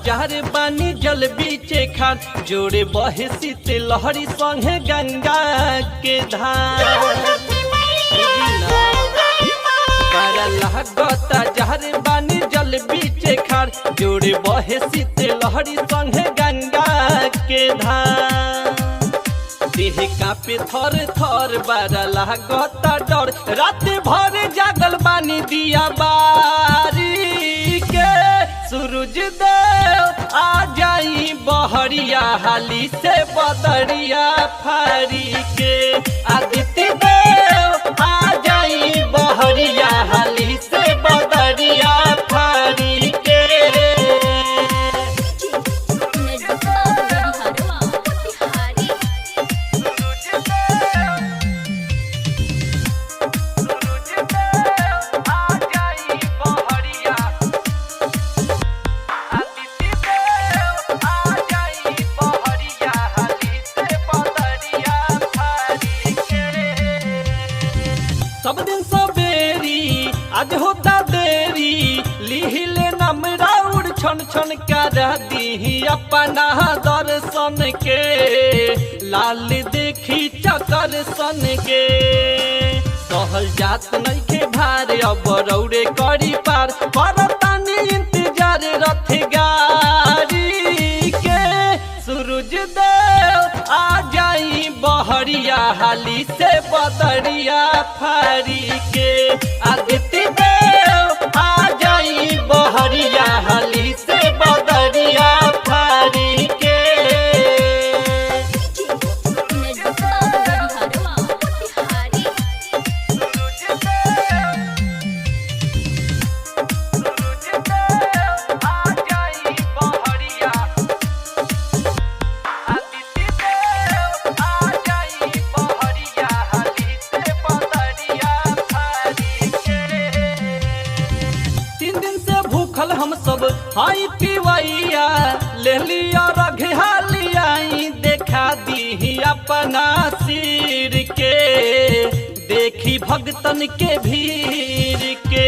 जार बानी जल बीचे खान जोड़े बहे शीत लहरी संगे गंगा के धार लागता जार बानी जल बीचे खान जोड़े बहे शीत लहरी संगे गंगा के धार देह कापे थर थर बारा लागता डर रात भर जागल बानी दिया बारी के सूरज देव आ जाई बहरिया हाली से बदरिया फारी के आदित्य देव आ जाई बहरिया हाली से बदरिया फारी के सब दिन सवेरी आज होता देरी लिहिले नम राउर छन छन कर दी अपना दर्शन के लाल देखी चकर सन के सहल जात नइखे भार अब रौरे करी पार परतानी इंतजार रथ गारी के सूरज देव आ जाई बहरिया हाली से बदरिया फारी के आदित्य देव आ जाई बहरिया हाली से बदरिया फारी के हम सब हाई पिवैया ले लिया रघिया देखा दी अपना सिर के देखी भगतन के भीड़ के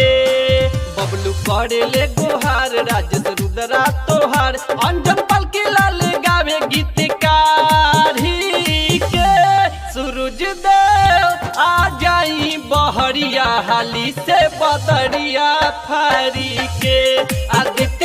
बबलू करे ले गोहार राजेश रुद्रा तोहार अंजन पल के लाल गावे गीतकार के सूरज देव आ जाई बहरिया हाली से बदरिया फारी के आदित्य